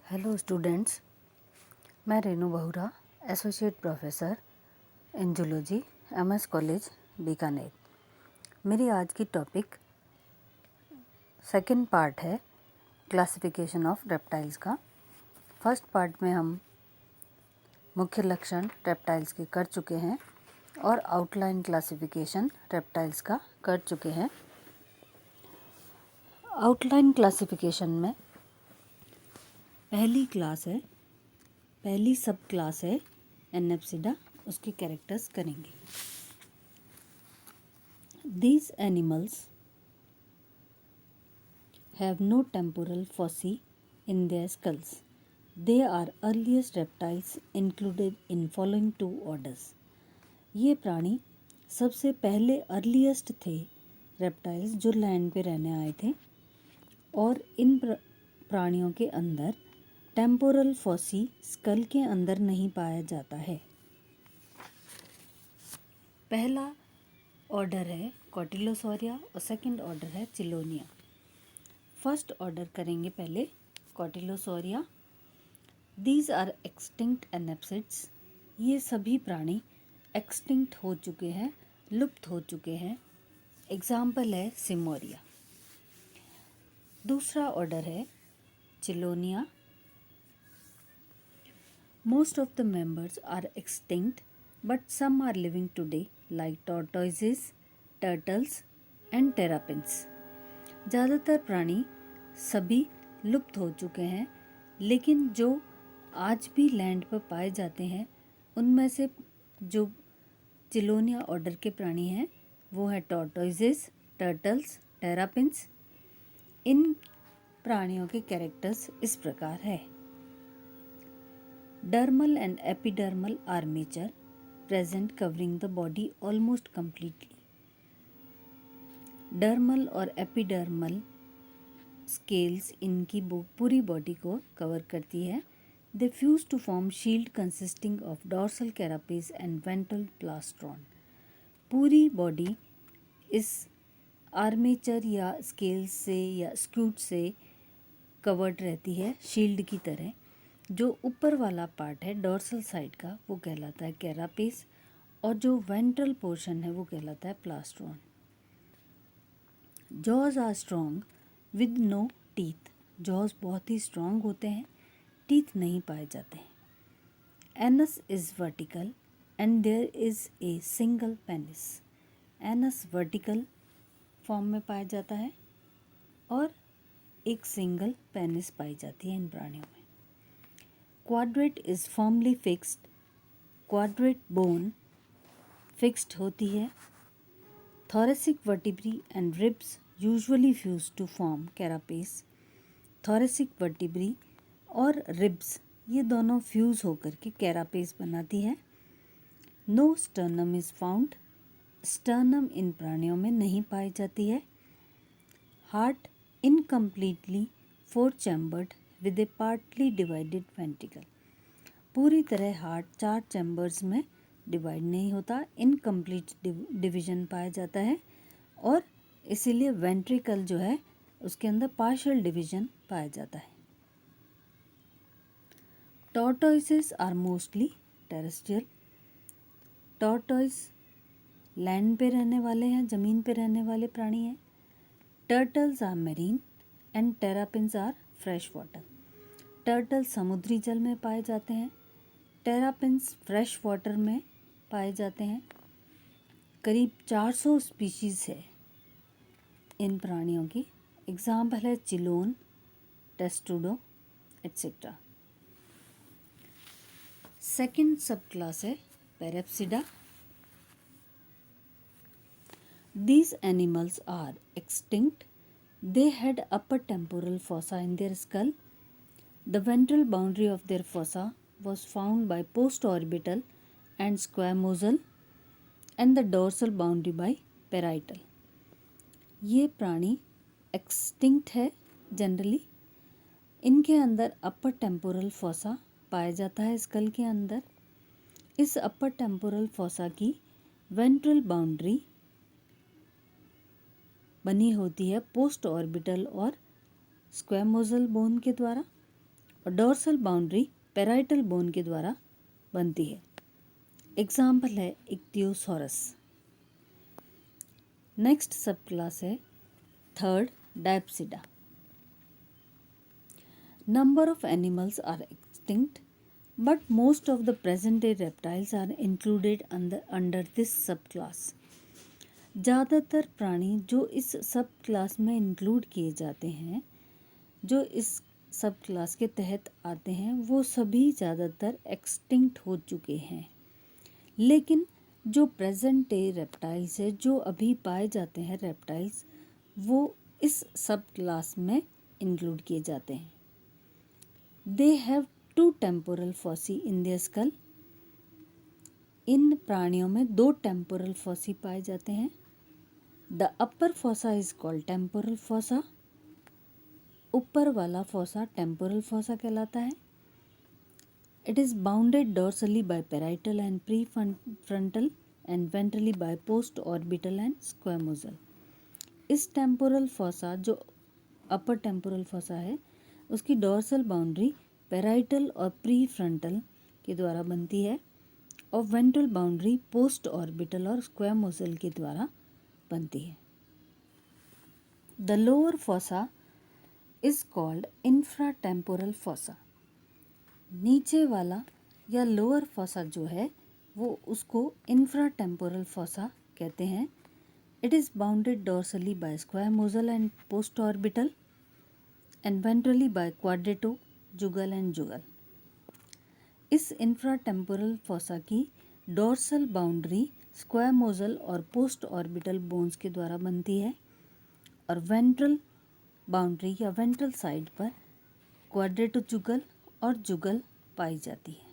Hello students, मैं रेनू बहुरा, associate professor in zoology, MS college Bikaner. मेरी आज की टॉपिक सेकंड पार्ट है क्लासिफिकेशन ऑफ रेप्टाइल्स का। फर्स्ट पार्ट में हम मुख्य लक्षण रेप्टाइल्स के कर चुके हैं और आउटलाइन क्लासिफिकेशन रेप्टाइल्स का कर चुके हैं। आउटलाइन क्लासिफिकेशन में पहली सब क्लास है एनेप्सिडा, उसके कैरेक्टर्स करेंगे। These animals have no temporal fossae in their skulls. They are earliest reptiles included in following two orders. ये प्राणी सबसे पहले अर्लीस्ट थे रेप्टाइल्स जो लैंड पे रहने आए थे, और इन प्राणियों के अंदर टेम्पोरल फॉसी स्कल के अंदर नहीं पाया जाता है। पहला ऑर्डर है कॉटिलोसॉरिया और सेकंड ऑर्डर है चिलोनिया। फर्स्ट ऑर्डर करेंगे पहले cotylosauria. These are extinct anapsids. ये सभी प्राणी एक्सटिंक्ट हो चुके हैं, लुप्त हो चुके हैं। एग्जाम्पल है सिमोरिया। दूसरा ऑर्डर है चिलोनिया। Most of the members are extinct, but some are living today, like tortoises, turtles, and terrapins. ज़्यादातर प्राणी सभी लुप्त हो चुके हैं, लेकिन जो आज भी लैंड पर पाए जाते हैं उनमें से जो चिलोनिया ऑर्डर के प्राणी हैं वो है टॉर्टोइजेस, टर्टल्स, टेरापिन्स। इन प्राणियों के कैरेक्टर्स इस प्रकार है। Dermal and epidermal armature present covering the body almost completely. Dermal और epidermal scales इनकी पूरी बॉडी को कवर करती है। They fuse to form shield consisting of dorsal carapace and ventral plastron. पूरी बॉडी इस आर्मेचर या स्केल्स से या स्क्यूट से कवर्ड रहती है शील्ड की तरह। जो ऊपर वाला पार्ट है डॉर्सल साइड का वो कहलाता है कैरापेस, और जो वेंट्रल पोर्शन है वो कहलाता है plastron. Jaws are strong with no teeth. Jaws बहुत ही स्ट्रॉन्ग होते हैं, टीथ नहीं पाए जाते हैं। Anus is vertical and there is a single penis. Anus vertical form में पाया जाता है और एक सिंगल पेनिस पाई जाती है इन प्राणियों में। Quadrate is firmly fixed. Quadrate bone fixed होती है। Thoracic vertebrae and ribs usually fuse to form carapace. Thoracic vertebrae और रिब्स ये दोनों फ्यूज होकर के कैरापेस बनाती है। No sternum is found. Sternum इन प्राणियों में नहीं पाई जाती है। Heart incompletely four chambered with a partly divided ventricle. पूरी तरह हार्ट 4 चैम्बर्स में डिवाइड नहीं होता, इनकम्प्लीट डिवीजन पाया जाता है, और इसीलिए वेंट्रिकल जो है उसके अंदर पार्शियल डिवीजन पाया जाता है। Tortoises are mostly terrestrial. Tortoise land पे रहने वाले हैं, ज़मीन पे रहने वाले प्राणी हैं। Turtles are marine and terrapins are fresh water. Turtle समुद्री जल में पाए जाते हैं, टेरापिन्स फ्रेश वाटर में पाए जाते हैं। करीब 400 स्पीशीज़ है इन प्राणियों की। एग्जाम्पल है चिलोन, टेस्टुडो एट्सेट्रा। सेकंड सब क्लास है पैरेप्सिडा। These animals are extinct. They had upper temporal fossa in their skull. The ventral boundary of their fossa was found by postorbital and squamosal, and the dorsal boundary by parietal. ये प्राणी extinct है generally. इनके अंदर अपर temporal fossa पाया जाता है school के अंदर। इस अपर टेम्पोरल फोसा की वेंट्रल बाउंड्री बनी होती है पोस्ट ऑर्बिटल और स्क्वैमोजल बोन के द्वारा, और डोर्सल बाउंड्री पैराइटल बोन के द्वारा बनती है। एग्जाम्पल है इक्टियोसॉरस। नेक्स्ट सब क्लास है third diapsida. Number of animals are extinct but most of the present day reptiles are included under this sub class. ज़्यादातर प्राणी जो इस सब क्लास में इंक्लूड किए जाते हैं, जो इस सब क्लास के तहत आते हैं, वो सभी ज़्यादातर एक्सटिंक्ट हो चुके हैं। लेकिन जो प्रेजेंट डे रेप्टाइल्स है, जो अभी पाए जाते हैं रेप्टाइल्स, वो इस सब क्लास में इंक्लूड किए जाते हैं। They have 2 temporal fossae in their skull. इन प्राणियों में 2 टेम्पोरल फॉसी पाए जाते हैं। The upper fossa is called temporal fossa. ऊपर वाला फॉसा टेम्पोरल फॉसा कहलाता है। It is bounded dorsally by parietal and prefrontal and ventrally by post orbital and squamosal. इस टेम्पोरल फॉसा जो अपर टेम्पोरल फॉसा है, उसकी डोर्सल बाउंड्री पैराइटल और prefrontal के द्वारा बनती है और वेंट्रल बाउंड्री पोस्ट ऑर्बिटल और स्क्वैमोजल के द्वारा बनती है। The lower fossa is called infratemporal fossa. नीचे वाला या लोअर फॉसा जो है वो उसको इंफ्राटेम्पोरल फॉसा कहते हैं। It is bounded dorsally by squamosal and post orbital and ventrally by quadratojugal and jugal. इस इंफ्राटेम्पोरल फॉसा की डोर्सल बाउंड्री स्क्वैमोजल और पोस्ट ऑर्बिटल बोन्स के द्वारा बनती है और वेंट्रल बाउंड्री या वेंट्रल साइड पर क्वाड्रेटो जुगल और जुगल पाई जाती है।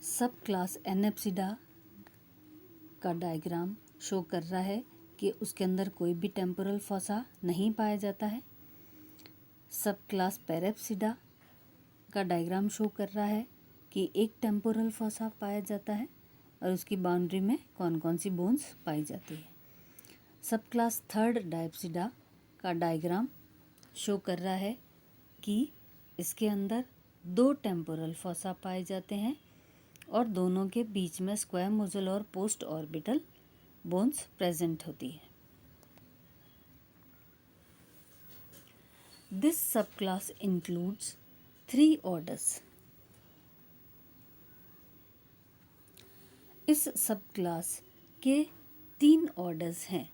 सब क्लास एनेप्सिडा का डायग्राम शो कर रहा है कि उसके अंदर कोई भी टेम्पोरल फॉसा नहीं पाया जाता है। सब क्लास पैरेप्सिडा का डायग्राम शो कर रहा है कि एक टेम्पोरल फॉसा पाया जाता है और उसकी बाउंड्री में कौन कौन सी बोन्स पाई जाती है। सब क्लास थर्ड डायप्सिडा का डायग्राम शो कर रहा है कि इसके अंदर 2 टेम्पोरल फॉसा पाए जाते हैं और दोनों के बीच में स्क्वैमोजल और पोस्ट ऑर्बिटल बोन्स प्रेजेंट होती है। This sub class includes 3 orders. इस सब क्लास के 3 ऑर्डर्स हैं।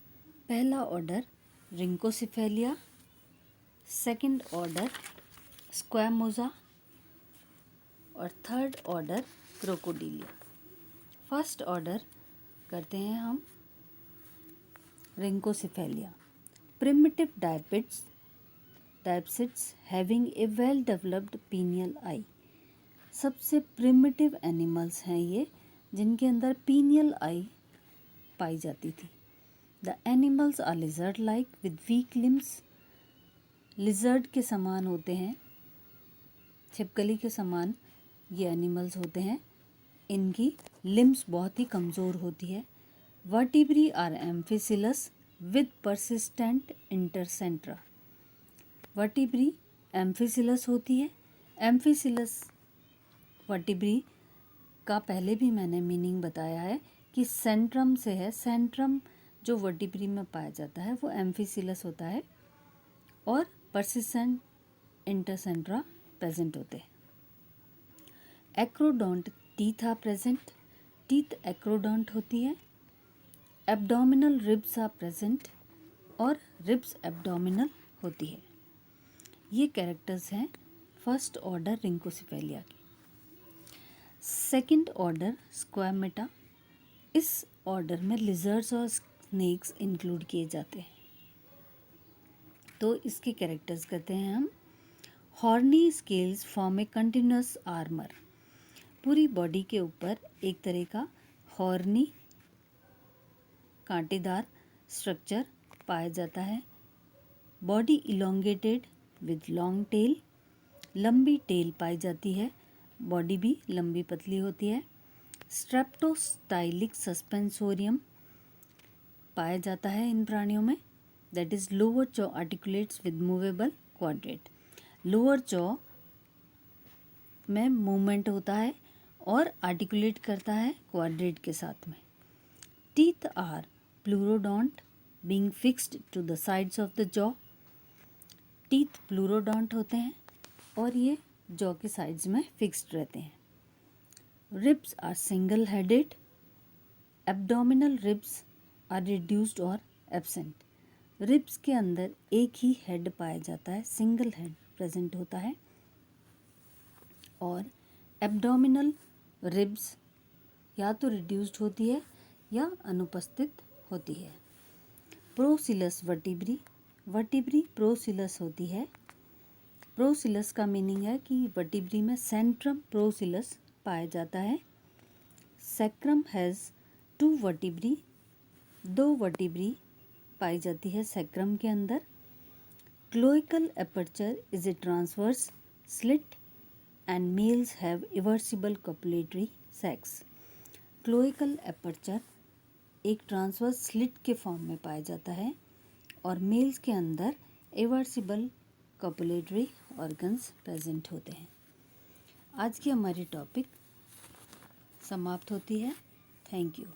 पहला order rhynchocephalia, second order squamata और third order crocodilia. First order करते हैं हम rhynchocephalia. Primitive diapsids having a well developed pineal eye. सबसे प्रिमिटिव एनिमल्स हैं ये जिनके अंदर पीनियल आई पाई जाती थी। The animals are lizard like with weak limbs. Lizard के समान होते हैं, छिपकली के समान ये एनिमल्स होते हैं। इनकी लिम्स बहुत ही कमज़ोर होती है। Vertebrae are amphicoelous with persistent intercentra. Vertebrae amphicoelous होती है। एम्फिसिलस वर्टिब्री का पहले भी मैंने मीनिंग बताया है कि सेंट्रम से है। सेंट्रम जो वर्टिब्री में पाया जाता है वो एम्फिसिलस होता है और परसिस्टेंट इंटरसेंट्रा प्रेजेंट होते हैं। Acrodont teeth are present. Teeth acrodont होती है। एब्डोमिनल रिब्स आर प्रेजेंट और रिब्स एब्डोमिनल होती है। ये कैरेक्टर्स हैं फर्स्ट ऑर्डर रिंकोसिफेलिया के। Second order squamata. इस ऑर्डर में लिजर्ड्स और स्नेक्स इंक्लूड किए जाते हैं। तो इसके कैरेक्टर्स कहते हैं हम horny scales form a continuous armour. पूरी बॉडी के ऊपर एक तरह का हॉर्नी कांटेदार स्ट्रक्चर पाया जाता है। Body elongated with long tail. लंबी टेल पाई जाती है। बॉडी भी लंबी पतली होती है। स्ट्रेप्टोस्टाइलिक सस्पेंसोरियम पाया जाता है इन प्राणियों में, that is lower jaw articulates with movable quadrate. Lower jaw में मूवमेंट होता है और आर्टिकुलेट करता है क्वाड्रेट के साथ में। Teeth are pleurodont being fixed to the sides of the jaw. Teeth pleurodont होते हैं और ये जॉ के साइड्स में फिक्स्ड रहते हैं। Ribs are single headed. Abdominal ribs are reduced और एब्सेंट। रिब्स के अंदर एक ही हेड पाया जाता है, सिंगल हेड प्रेजेंट होता है, और एब्डोमिनल रिब्स या तो रिड्यूस्ड होती है या अनुपस्थित होती है। प्रोसिलस वर्टिब्री, वर्टिब्री प्रोसिलस होती है। प्रोसिलस का मीनिंग है कि वर्टिब्री में सेंट्रम प्रोसिलस पाया जाता है। सैक्रम हैज़ 2 वर्टिब्री, 2 वर्टिब्री पाई जाती है सैक्रम के अंदर। Cloacal aperture is a transverse slit and males have eversible copulatory sacs. Cloacal aperture एक ट्रांसवर्स स्लिट के फॉर्म में पाया जाता है और मेल्स के अंदर इवर्सिबल कॉपुलेटरी ऑर्गन्स प्रेजेंट होते हैं। आज की हमारी टॉपिक समाप्त होती है। Thank you.